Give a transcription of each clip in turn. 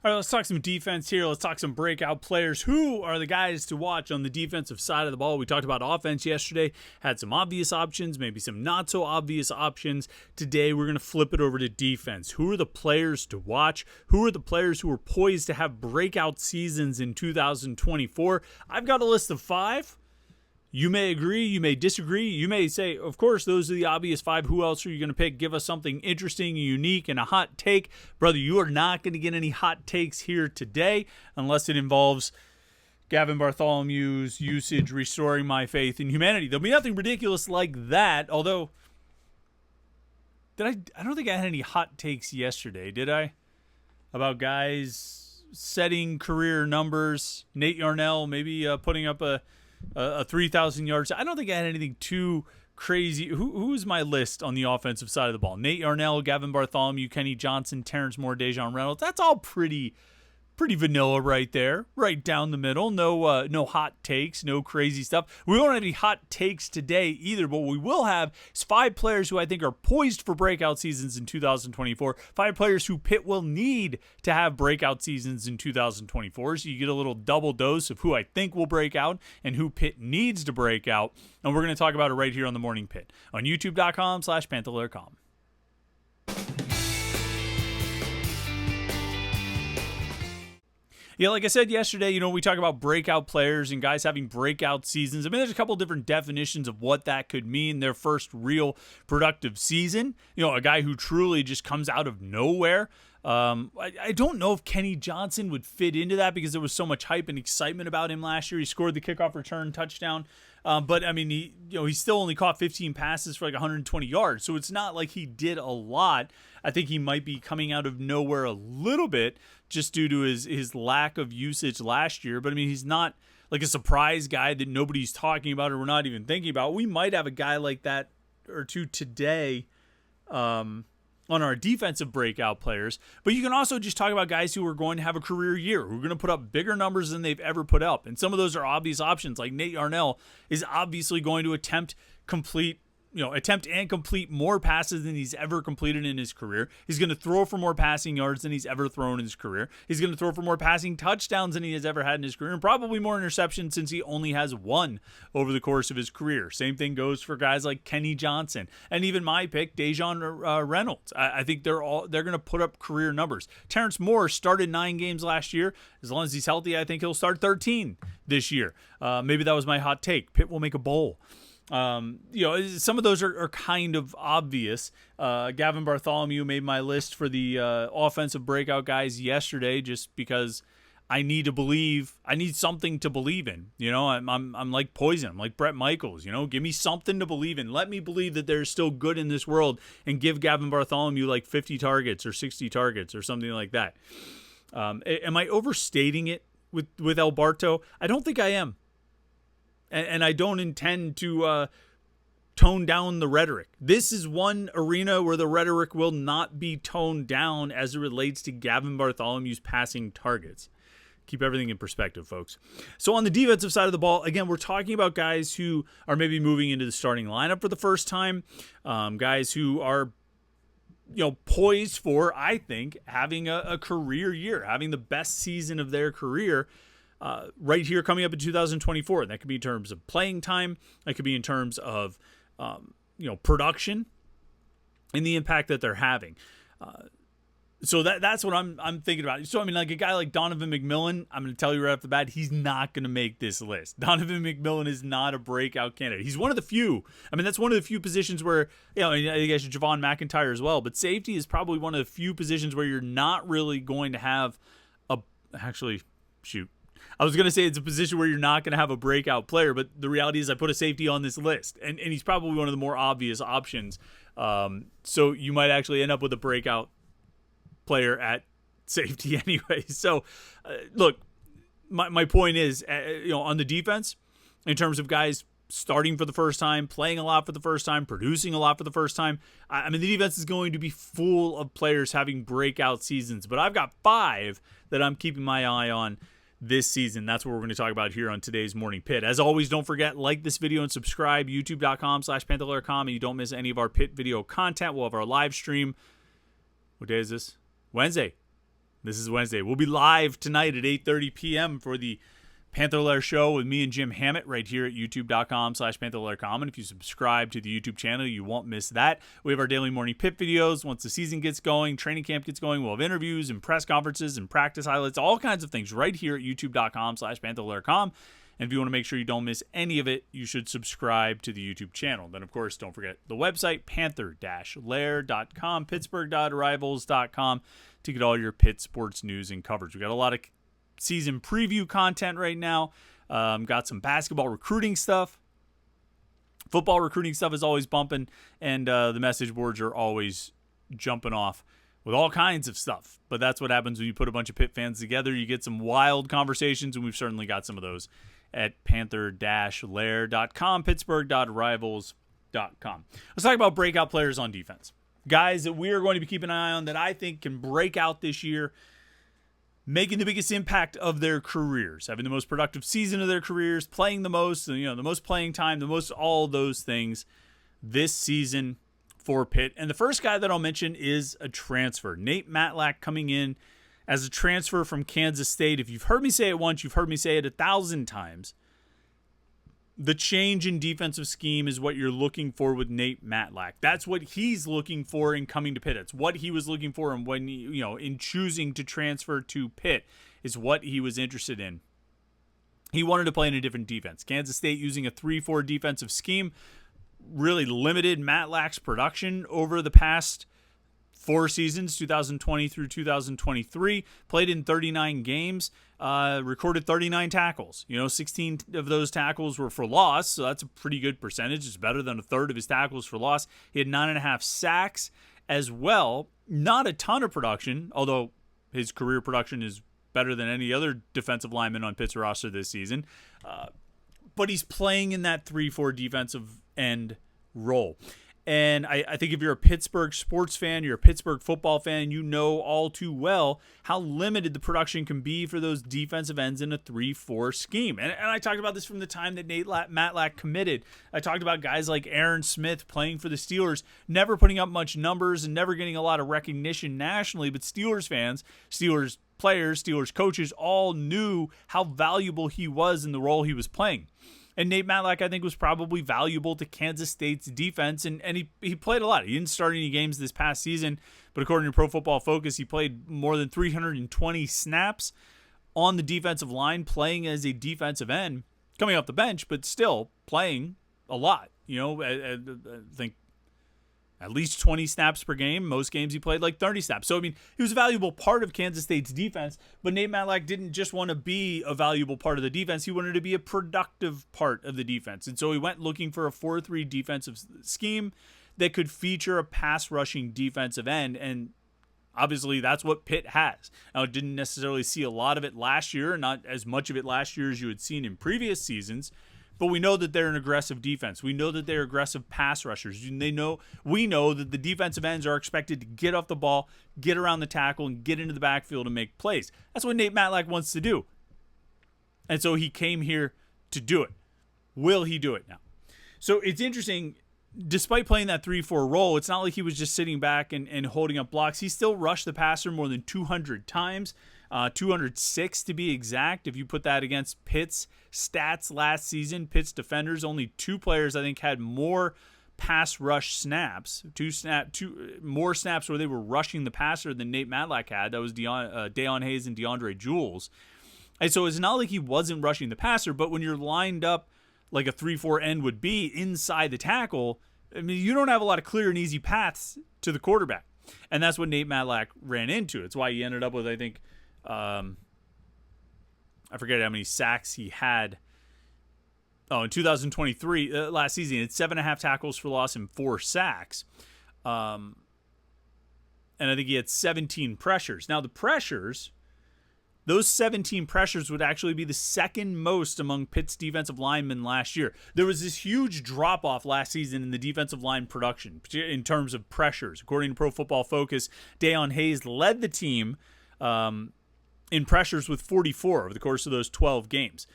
All right, let's talk some defense here. Let's talk some breakout players. Who are the guys to watch on the defensive side of the ball? We talked about offense yesterday, had some obvious options, maybe some not so obvious options. Today, we're going to flip it over to defense. Who are the players to watch? Who are the players who are poised to have breakout seasons in 2024? I've got a list of 5. You may agree, you may disagree, you may say, of course, those are the obvious 5. Who else are you going to pick? Give us something interesting, unique, and a hot take. Brother, you are not going to get any hot takes here today unless it involves Gavin Bartholomew's usage restoring my faith in humanity. There'll be nothing ridiculous like that, although I don't think I had any hot takes yesterday, did I? About guys setting career numbers. Nate Yarnell maybe putting up a 3,000 yards. I don't think I had anything too crazy. Who's my list on the offensive side of the ball? Nate Yarnell, Gavin Bartholomew, Kenny Johnson, Terrence Moore, Dejon Reynolds. That's all pretty vanilla right there, right down the middle. No hot takes, no crazy stuff. We won't have any hot takes today either, but what we will have is 5 players who I think are poised for breakout seasons in 2024. 5 players who Pitt will need to have breakout seasons in 2024. So you get a little double dose of who I think will break out and who Pitt needs to break out. And we're going to talk about it right here on the Morning Pitt on youtube.com/Panther-Lair.com. Yeah, like I said yesterday, we talk about breakout players and guys having breakout seasons. I mean, there's a couple different definitions of what that could mean. Their first real productive season, a guy who truly just comes out of nowhere. I don't know if Kenny Johnson would fit into that because there was so much hype and excitement about him last year. He scored the kickoff return touchdown. But I mean, he still only caught 15 passes for like 120 yards. So it's not like he did a lot. I think he might be coming out of nowhere a little bit just due to his lack of usage last year. But I mean, he's not like a surprise guy that nobody's talking about or we're not even thinking about. We might have a guy like that or two today, on our defensive breakout players, but you can also just talk about guys who are going to have a career year, who are going to put up bigger numbers than they've ever put up. And some of those are obvious options, like Nate Yarnell is obviously going to attempt and complete more passes than he's ever completed in his career. He's going to throw for more passing yards than he's ever thrown in his career. He's going to throw for more passing touchdowns than he has ever had in his career, and probably more interceptions since he only has 1 over the course of his career. Same thing goes for guys like Kenny Johnson and even my pick, Dejon Reynolds. I think they're going to put up career numbers. Terrence Moore started 9 games last year. As long as he's healthy, I think he'll start 13 this year. Maybe that was my hot take. Pitt will make a bowl. Some of those are kind of obvious. Gavin Bartholomew made my list for the offensive breakout guys yesterday just because I need something to believe in. I'm like Poison. I'm like Brett Michaels. Give me something to believe in. Let me believe that there's still good in this world and give Gavin Bartholomew like 50 targets or 60 targets or something like that. Am I overstating it with Alberto? I don't think I am. And I don't intend to tone down the rhetoric. This is one arena where the rhetoric will not be toned down as it relates to Gavin Bartholomew's passing targets. Keep everything in perspective, folks. So on the defensive side of the ball, again, we're talking about guys who are maybe moving into the starting lineup for the first time, guys who are poised for, I think, having a career year, having the best season of their career right here coming up in 2024. And that could be in terms of playing time. That could be in terms of, production and the impact that they're having. So that's what I'm thinking about. So, I mean, like a guy like Donovan McMillan, I'm going to tell you right off the bat, he's not going to make this list. Donovan McMillan is not a breakout candidate. He's one of the few. I mean, that's one of the few positions where, I think I should Javon McIntyre as well, but safety is probably one of the few positions where you're not really going to have I was going to say it's a position where you're not going to have a breakout player, but the reality is I put a safety on this list, and he's probably one of the more obvious options. So you might actually end up with a breakout player at safety anyway. So, look, my point is, on the defense, in terms of guys starting for the first time, playing a lot for the first time, producing a lot for the first time, I mean, the defense is going to be full of players having breakout seasons, but I've got 5 that I'm keeping my eye on this season. That's what we're going to talk about here on today's Morning Pitt. As always, don't forget, like this video and subscribe, youtube.com/Panther-Lair.com, and you don't miss any of our Pitt video content. We'll have our live stream. What day is this? Wednesday. This is Wednesday. We'll be live tonight at 8:30 p.m. for the Panther-Lair show with me and Jim Hammett right here at youtube.com/Panther-Lair.com. And if you subscribe to the YouTube channel, you won't miss that. We have our daily Morning Pitt videos. Once the season gets going, training camp gets going, we'll have interviews and press conferences and practice highlights, all kinds of things right here at youtube.com/Panther-Lair.com. And if you want to make sure you don't miss any of it, you should subscribe to the YouTube channel. Then, of course, don't forget the website, Panther-Lair.com, Pittsburgh.rivals.com, to get all your Pitt sports news and coverage. We got a lot of season preview content right now. Got some basketball recruiting stuff. Football recruiting stuff is always bumping, and the message boards are always jumping off with all kinds of stuff. But that's what happens when you put a bunch of Pitt fans together. You get some wild conversations, and we've certainly got some of those at Panther-Lair.com, Pittsburgh.rivals.com. Let's talk about breakout players on defense. Guys that we are going to be keeping an eye on that I think can break out this year, making the biggest impact of their careers, having the most productive season of their careers, playing the most, the most playing time, the most all those things this season for Pitt. And the first guy that I'll mention is a transfer. Nate Matlack coming in as a transfer from Kansas State. If you've heard me say it once, you've heard me say it 1,000 times. The change in defensive scheme is what you're looking for with Nate Matlack. That's what he's looking for in coming to Pitt. It's what he was looking for, and when in choosing to transfer to Pitt is what he was interested in. He wanted to play in a different defense. Kansas State using a 3-4 defensive scheme really limited Matlack's production over the past 4 seasons, 2020 through 2023, played in 39 games, recorded 39 tackles. 16 of those tackles were for loss, so that's a pretty good percentage. It's better than a third of his tackles for loss. He had 9.5 sacks as well. Not a ton of production, although his career production is better than any other defensive lineman on Pitt's roster this season. But he's playing in that 3-4 defensive end role. And I think if you're a Pittsburgh sports fan, you're a Pittsburgh football fan, you know all too well how limited the production can be for those defensive ends in a 3-4 scheme. And I talked about this from the time that Nate Matlack committed. I talked about guys like Aaron Smith playing for the Steelers, never putting up much numbers and never getting a lot of recognition nationally. But Steelers fans, Steelers players, Steelers coaches all knew how valuable he was in the role he was playing. And Nate Matlack, I think, was probably valuable to Kansas State's defense, and he played a lot. He didn't start any games this past season, but according to Pro Football Focus, he played more than 320 snaps on the defensive line, playing as a defensive end, coming off the bench, but still playing a lot. I think at least 20 snaps per game. Most games he played like 30 snaps. So, he was a valuable part of Kansas State's defense, but Nate Matlack didn't just want to be a valuable part of the defense. He wanted to be a productive part of the defense. And so he went looking for a 4-3 defensive scheme that could feature a pass rushing defensive end. And obviously that's what Pitt has. Now, it didn't necessarily see a lot of it last year, not as much of it last year as you had seen in previous seasons. But we know that they're an aggressive defense. We know that they're aggressive pass rushers. We know that the defensive ends are expected to get off the ball, get around the tackle, and get into the backfield and make plays. That's what Nate Matlack wants to do. And so he came here to do it. Will he do it now? So it's interesting. Despite playing that 3-4 role, it's not like he was just sitting back and holding up blocks. He still rushed the passer more than 200 times. 206 to be exact. If you put that against Pitt's stats last season, Pitt's defenders, only 2 players I think had more pass rush snaps, more snaps where they were rushing the passer than Nate Matlack had. That was Deion Hayes and DeAndre Jules. And so it's not like he wasn't rushing the passer, but when you're lined up like a 3-4 end would be inside the tackle, you don't have a lot of clear and easy paths to the quarterback. And that's what Nate Matlack ran into. It's why he ended up with, I think, I forget how many sacks he had. In 2023, last season, he had 7.5 tackles for loss and 4 sacks. And I think he had 17 pressures. Now, the pressures, those 17 pressures would actually be the second most among Pitt's defensive linemen last year. There was this huge drop-off last season in the defensive line production in terms of pressures. According to Pro Football Focus, Deion Hayes led the team in pressures with 44 over the course of those 12 games.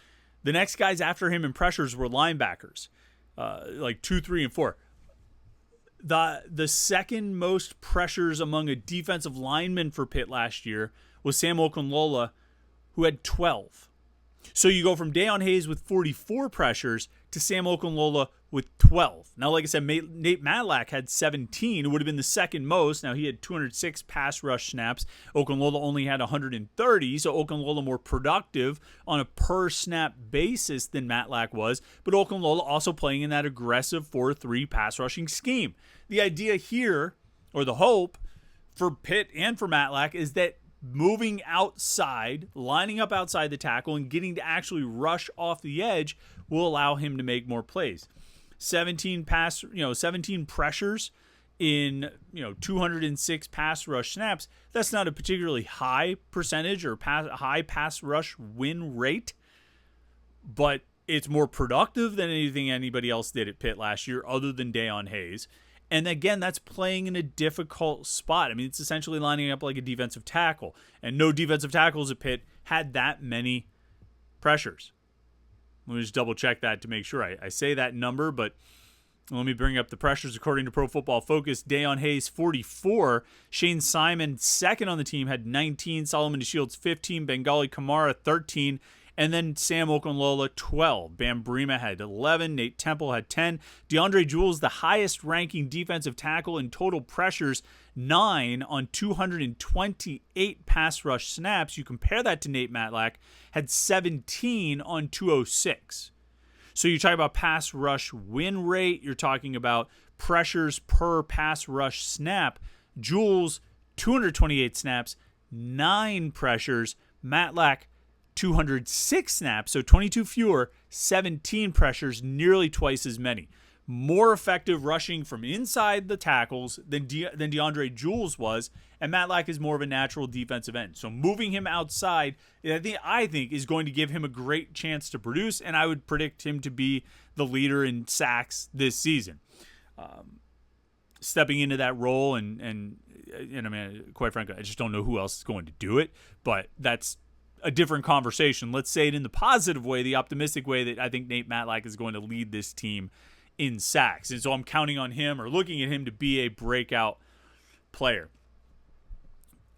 The next guys after him in pressures were linebackers, like 2, 3, and 4. The second most pressures among a defensive lineman for Pitt last year was Sam Okunlola, who had 12. So you go from Deion Hayes with 44 pressures to Sam Okunlola with 12. Now, like I said, Nate Matlack had 17. It would have been the second most. Now, he had 206 pass rush snaps. Okunlola only had 130, so Okunlola more productive on a per-snap basis than Matlack was, but Okunlola also playing in that aggressive 4-3 pass rushing scheme. The idea here, or the hope, for Pitt and for Matlack is that moving outside, lining up outside the tackle, and getting to actually rush off the edge will allow him to make more plays. 17 pressures in 206 pass rush snaps. That's not a particularly high percentage or high pass rush win rate, but it's more productive than anything anybody else did at Pitt last year, other than Deion Hayes. And again, that's playing in a difficult spot. I mean, it's essentially lining up like a defensive tackle. And no defensive tackles at Pitt had that many pressures. Let me just double check that to make sure I say that number, but let me bring up the pressures according to Pro Football Focus. Deion Hayes, 44. Shane Simon, second on the team, had 19. Solomon DeShields, 15. Bengali Kamara, 13. And then Sam Okunlola, 12. Bam Brima had 11. Nate Temple had 10. DeAndre Jules, the highest-ranking defensive tackle in total pressures, 9 on 228 pass rush snaps. You compare that to Nate Matlack, had 17 on 206. So you talk about pass rush win rate. You're talking about pressures per pass rush snap. Jules, 228 snaps, 9 pressures. Matlack, 206 snaps, so 22 fewer, 17 pressures, nearly twice as many. More effective rushing from inside the tackles than DeAndre Jules was, and Matlack is more of a natural defensive end. So moving him outside, I think is going to give him a great chance to produce, and I would predict him to be the leader in sacks this season. Stepping into that role, and I mean, quite frankly, I just don't know who else is going to do it, but that's a different conversation. Let's say it in the positive way, the optimistic way, that I think Nate Matlack is going to lead this team in sacks. And so I'm counting on him, or looking at him, to be a breakout player.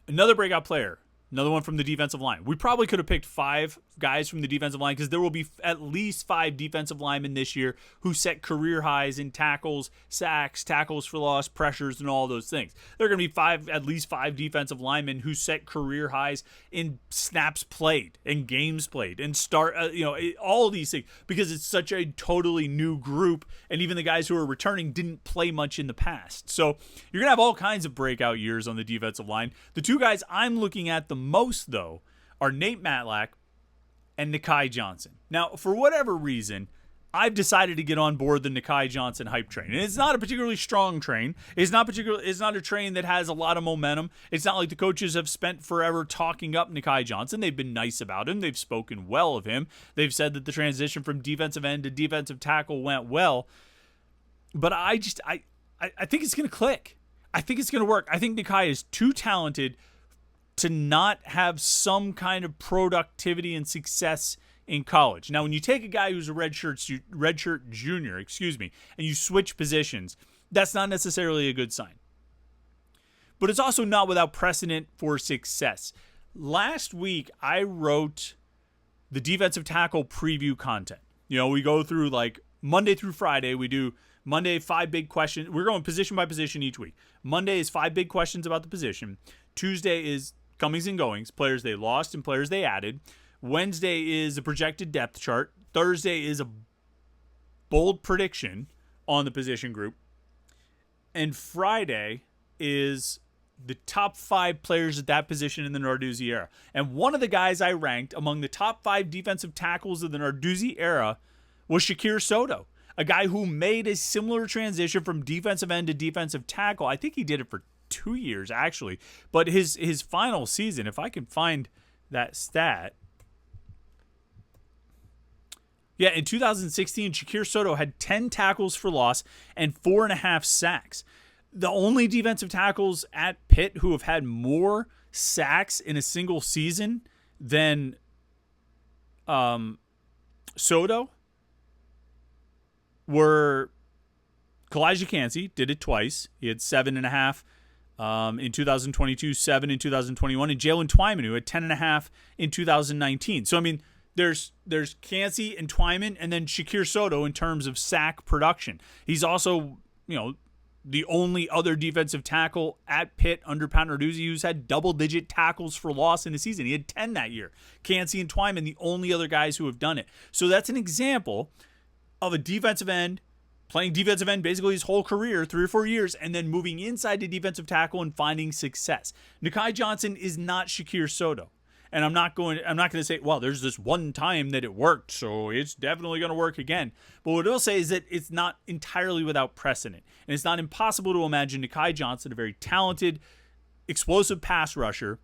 Another breakout player, another one from the defensive line. We probably could have picked 5 guys from the defensive line, because there will be at least 5 defensive linemen this year who set career highs in tackles, sacks, tackles for loss, pressures, and all those things. There are going to be at least 5 defensive linemen who set career highs in snaps played and games played and all of these things, because it's such a totally new group, and even the guys who are returning didn't play much in the past. So you're going to have all kinds of breakout years on the defensive line. The 2 guys I'm looking at the most, though, are Nate Matlack and Nakai Johnson. Now, for whatever reason, I've decided to get on board the Nakai Johnson hype train. And it's not a particularly strong train. It's not a train that has a lot of momentum. It's not like the coaches have spent forever talking up Nakai Johnson. They've been nice about him. They've spoken well of him. They've said that the transition from defensive end to defensive tackle went well. But I think it's going to click. I think it's going to work. I think Nakai is too talented to not have some kind of productivity and success in college. Now, when you take a guy who's a redshirt junior, and you switch positions, that's not necessarily a good sign. But it's also not without precedent for success. Last week, I wrote the defensive tackle preview content. We go through like Monday through Friday. We do Monday, 5 big questions. We're going position by position each week. Monday is 5 big questions about the position. Tuesday is comings and goings, players they lost and players they added. Wednesday is a projected depth chart. Thursday is a bold prediction on the position group. And Friday is the top 5 players at that position in the Narduzzi era. And one of the guys I ranked among the top 5 defensive tackles of the Narduzzi era was Shakir Soto, a guy who made a similar transition from defensive end to defensive tackle. I think he did it for 2 years, actually. But his final season, if I can find that stat. Yeah, in 2016, Shakir Soto had 10 tackles for loss and 4.5 sacks. The only defensive tackles at Pitt who have had more sacks in a single season than Soto were Kalijah Cansey, did it twice. He had 7.5. in 2022, 7 in 2021, and Jalen Twyman, who had 10.5 in 2019. So, I mean, there's Kancey and Twyman, and then Shakir Soto in terms of sack production. He's also, the only other defensive tackle at Pitt under Pat Narduzzi who's had double-digit tackles for loss in a season. He had 10 that year. Kancey and Twyman, the only other guys who have done it. So that's an example of a defensive end playing defensive end basically his whole career, 3 or 4 years, and then moving inside to defensive tackle and finding success. Nakai Johnson is not Shakir Soto. And I'm not going to say, well, there's this one time that it worked, so it's definitely going to work again. But what I will say is that it's not entirely without precedent. And it's not impossible to imagine Nakai Johnson, a very talented, explosive pass rusher,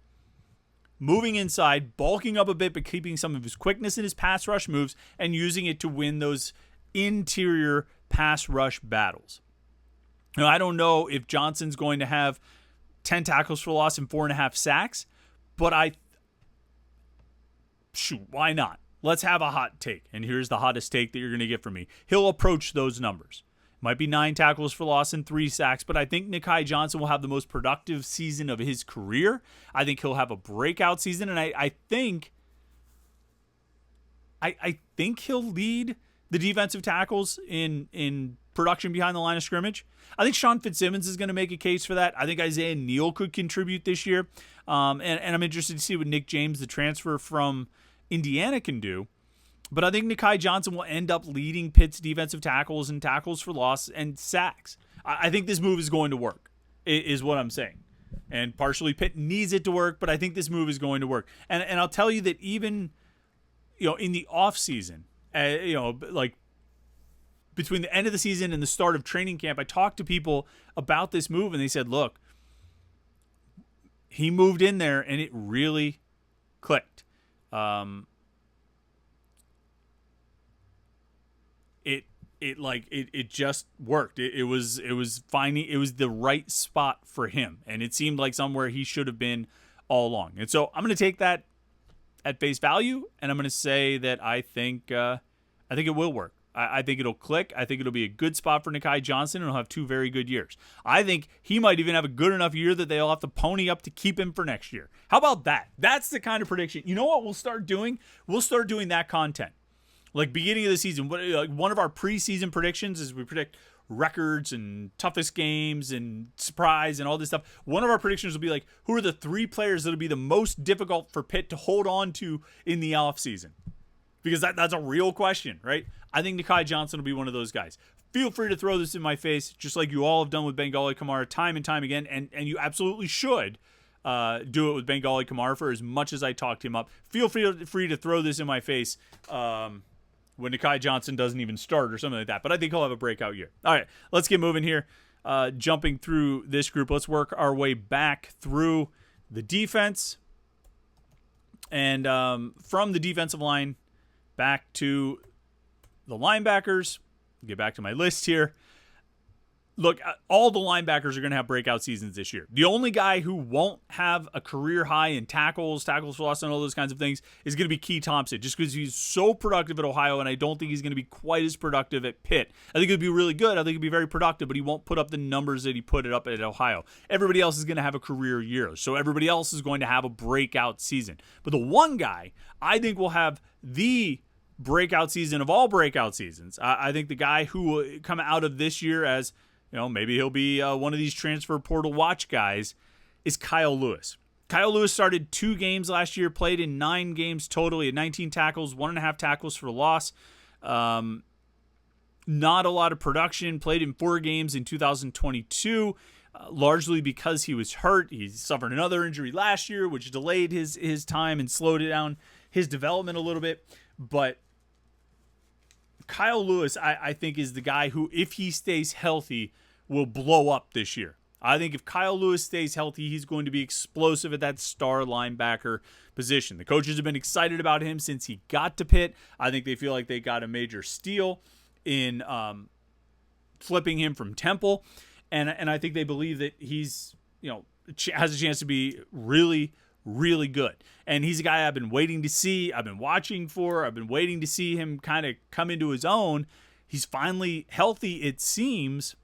moving inside, bulking up a bit, but keeping some of his quickness in his pass rush moves and using it to win those interior pass rush battles. Now, I don't know if Johnson's going to have 10 tackles for loss and 4.5 sacks, but why not? Let's have a hot take. And here's the hottest take that you're going to get from me. He'll approach those numbers. Might be 9 tackles for loss and 3 sacks, but I think Nakai Johnson will have the most productive season of his career. I think he'll have a breakout season, and I think he'll lead the defensive tackles in production behind the line of scrimmage. I think Sean Fitzsimmons is going to make a case for that. I think Isaiah Neal could contribute this year. And I'm interested to see what Nick James, the transfer from Indiana, can do. But I think Nakai Johnson will end up leading Pitt's defensive tackles and tackles for loss and sacks. I think this move is going to work, is what I'm saying. And partially Pitt needs it to work, but I think this move is going to work. And I'll tell you that even, in the offseason, like between the end of the season and the start of training camp, I talked to people about this move, and they said, look, he moved in there and it really clicked. It just worked. It was the right spot for him, and it seemed like somewhere he should have been all along. And so I'm going to take that at face value, and I'm going to say that I think it will work. I think it'll click. I think it'll be a good spot for Nakai Johnson, and he'll have 2 very good years. I think he might even have a good enough year that they'll have to pony up to keep him for next year. How about that? That's the kind of prediction. You know what we'll start doing? We'll start doing that content. Like beginning of the season, one of our preseason predictions is we predict records and toughest games and surprise and all this stuff. One of our predictions will be like, who are the 3 players that will be the most difficult for Pitt to hold on to in the offseason? Because that's a real question, right? I think Nakai Johnson will be one of those guys. Feel free to throw this in my face, just like you all have done with Bengali Kamara time and time again, and you absolutely should do it with Bengali Kamara for as much as I talked him up. Feel free to throw this in my face when Nakai Johnson doesn't even start or something like that. But I think he'll have a breakout year. All right, let's get moving here. Jumping through this group, let's work our way back through the defense. And from the defensive line back to the linebackers. Get back to my list here. Look, all the linebackers are going to have breakout seasons this year. The only guy who won't have a career high in tackles for loss, and all those kinds of things is going to be Key Thompson, just because he's so productive at Ohio, and I don't think he's going to be quite as productive at Pitt. I think he'll be really good. I think he'll be very productive, but he won't put up the numbers that he put it up at Ohio. Everybody else is going to have a career year, so everybody else is going to have a breakout season. But the one guy I think will have the breakout season of all breakout seasons, I think the guy who will come out of this year as, maybe he'll be one of these transfer portal watch guys, is Kyle Lewis. Kyle Lewis started 2 games last year, played in 9 games total. He had 19 tackles, 1.5 tackles for loss. Not a lot of production, played in 4 games in 2022, largely because he was hurt. He suffered another injury last year, which delayed his time and slowed down his development a little bit. But Kyle Lewis, I think, is the guy who, if he stays healthy, will blow up this year. I think if Kyle Lewis stays healthy, he's going to be explosive at that star linebacker position. The coaches have been excited about him since he got to Pitt. I think they feel like they got a major steal in flipping him from Temple. And I think they believe that he's, has a chance to be really, really good. And he's a guy I've been waiting to see. I've been watching for. I've been waiting to see him kind of come into his own. He's finally healthy, it seems.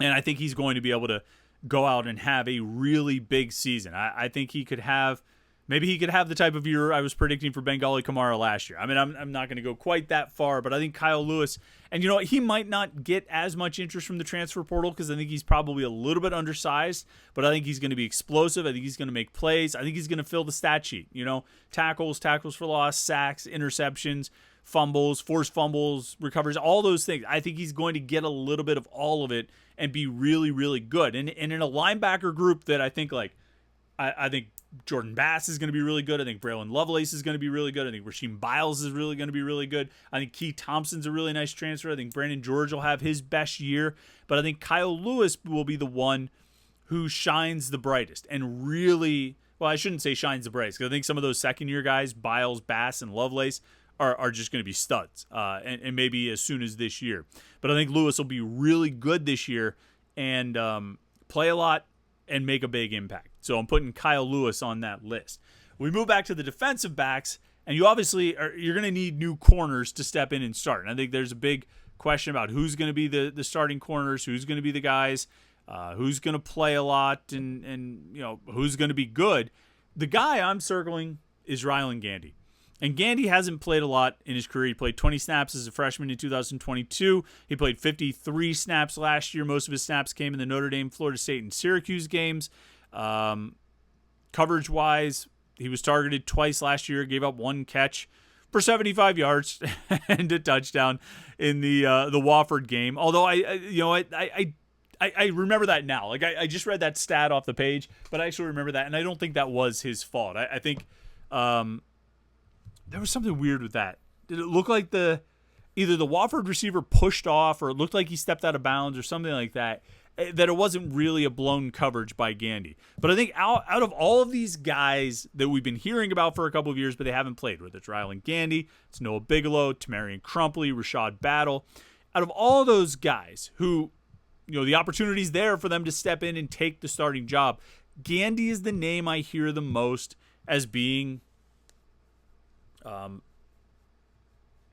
And I think he's going to be able to go out and have a really big season. I think he could have, maybe he could have the type of year I was predicting for Bengali Kamara last year. I mean, I'm not going to go quite that far, but I think Kyle Lewis, and you know what, he might not get as much interest from the transfer portal because I think he's probably a little bit undersized, but I think he's going to be explosive. I think he's going to make plays. I think he's going to fill the stat sheet. You know, tackles for loss, sacks, interceptions, fumbles, forced fumbles, recovers, all those things. I think he's going to get a little bit of all of it and be really, really good. And in a linebacker group that I think I think Jordan Bass is going to be really good. I think Braylon Lovelace is going to be really good. I think Rasheem Biles is really going to be really good. I think Keith Thompson's a really nice transfer. I think Brandon George will have his best year. But I think Kyle Lewis will be the one who shines the brightest and really, well, I shouldn't say shines the brightest because I think some of those second-year guys, Biles, Bass, and Lovelace, are just going to be studs, and maybe as soon as this year. But I think Lewis will be really good this year and play a lot and make a big impact. So I'm putting Kyle Lewis on that list. We move back to the defensive backs, and you're going to need new corners to step in and start. And I think there's a big question about who's going to be the starting corners, who's going to be the guys, who's going to play a lot, and you know who's going to be good. The guy I'm circling is Rylan Gandy. And Gandy hasn't played a lot in his career. He played 20 snaps as a freshman in 2022. He played 53 snaps last year. Most of his snaps came in the Notre Dame, Florida State, and Syracuse games. Coverage-wise, he was targeted twice last year, gave up one catch for 75 yards and a touchdown in the Wofford game. Although I remember that now. Like I just read that stat off the page, but I actually remember that, and I don't think that was his fault. I think there was something weird with that. Did it look like either the Wofford receiver pushed off, or it looked like he stepped out of bounds or something like that? That it wasn't really a blown coverage by Gandy. But I think out of all of these guys that we've been hearing about for a couple of years, but they haven't played, whether it's Rylan Gandy, it's Noah Bigelow, Tamarian Crumpley, Rashad Battle, out of all those guys who, you know, the opportunity's there for them to step in and take the starting job, Gandy is the name I hear the most as being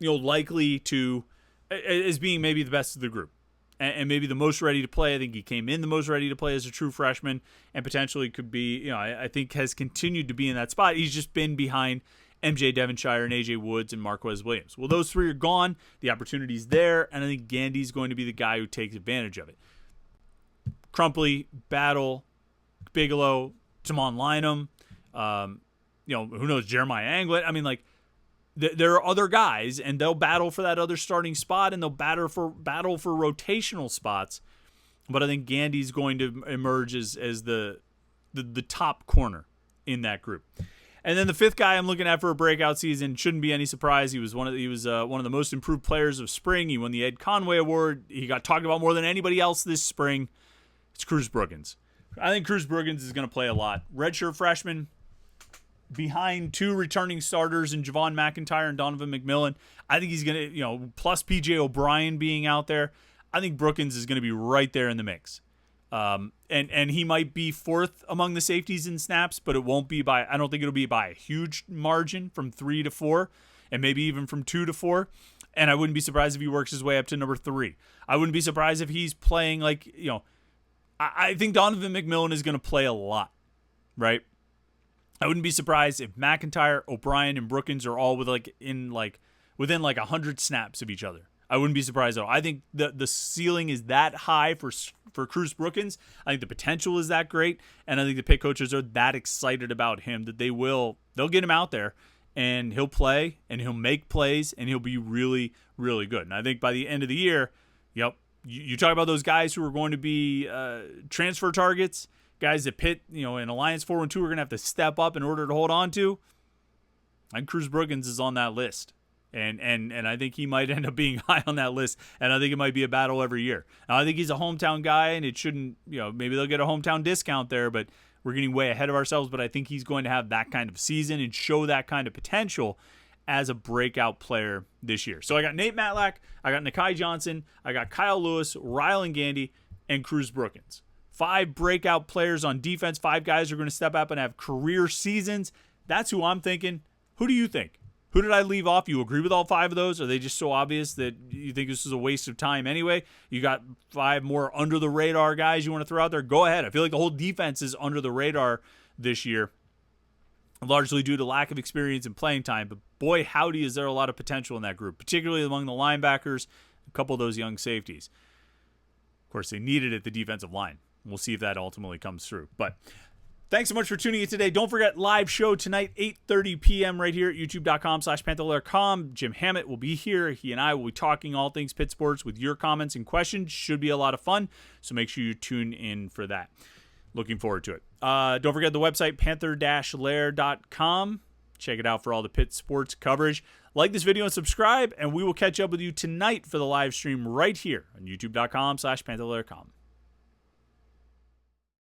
likely to, as being maybe the best of the group and maybe the most ready to play. I think he came in the most ready to play as a true freshman and potentially could be, I think has continued to be in that spot. He's just been behind MJ Devonshire and AJ Woods and Marquez Williams. Well, those three are gone. The opportunity's there, and I think Gandy's going to be the guy who takes advantage of it. Crumpley, Battle, Bigelow, Tamon Lynham, who knows, Jeremiah Anglett. I mean, like, there are other guys, and they'll battle for that other starting spot, and they'll battle for rotational spots. But I think Gandy's going to emerge as the top corner in that group. And then the fifth guy I'm looking at for a breakout season shouldn't be any surprise. He was one of the most improved players of spring. He won the Ed Conway Award. He got talked about more than anybody else this spring. It's Cruz Brookins. I think Cruz Brookins is going to play a lot. Redshirt freshman, behind two returning starters in Javon McIntyre and Donovan McMillan. I think he's going to, plus PJ O'Brien being out there, I think Brookins is going to be right there in the mix. And he might be fourth among the safeties in snaps, but it won't be I don't think it'll be by a huge margin from 3 to 4, and maybe even from 2 to 4. And I wouldn't be surprised if he works his way up to number 3. I wouldn't be surprised if he's playing I think Donovan McMillan is going to play a lot, right? I wouldn't be surprised if McIntyre, O'Brien, and Brookins are all within 100 snaps of each other. I wouldn't be surprised at all. I think the ceiling is that high for Cruz Brookins. I think the potential is that great, and I think the Pitt coaches are that excited about him that they'll get him out there, and he'll play, and he'll make plays, and he'll be really, really good. And I think by the end of the year, you talk about those guys who are going to be transfer targets, guys that Pitt, in Alliance 4 and 2 are going to have to step up in order to hold on to. And Cruz Brookins is on that list. And I think he might end up being high on that list. And I think it might be a battle every year. Now, I think he's a hometown guy, and it shouldn't, maybe they'll get a hometown discount there, but we're getting way ahead of ourselves. But I think he's going to have that kind of season and show that kind of potential as a breakout player this year. So I got Nate Matlack, I got Nakai Johnson, I got Kyle Lewis, Rylan Gandy, and Cruz Brookins. 5 breakout players on defense. 5 guys are going to step up and have career seasons. That's who I'm thinking. Who do you think? Who did I leave off? You agree with all 5 of those? Are they just so obvious that you think this is a waste of time anyway? You got 5 more under the radar guys you want to throw out there? Go ahead. I feel like the whole defense is under the radar this year, largely due to lack of experience and playing time. But boy, howdy, is there a lot of potential in that group, particularly among the linebackers, a couple of those young safeties. Of course, they need it at the defensive line. We'll see if that ultimately comes through. But thanks so much for tuning in today. Don't forget, live show tonight, 8:30 p.m. right here at youtube.com/Panther-Lair.com. Jim Hammett will be here. He and I will be talking all things Pitt sports with your comments and questions. Should be a lot of fun, so make sure you tune in for that. Looking forward to it. Don't forget the website, Panther-Lair.com. Check it out for all the Pitt sports coverage. Like this video and subscribe, and we will catch up with you tonight for the live stream right here on youtube.com/Panther-Lair.com.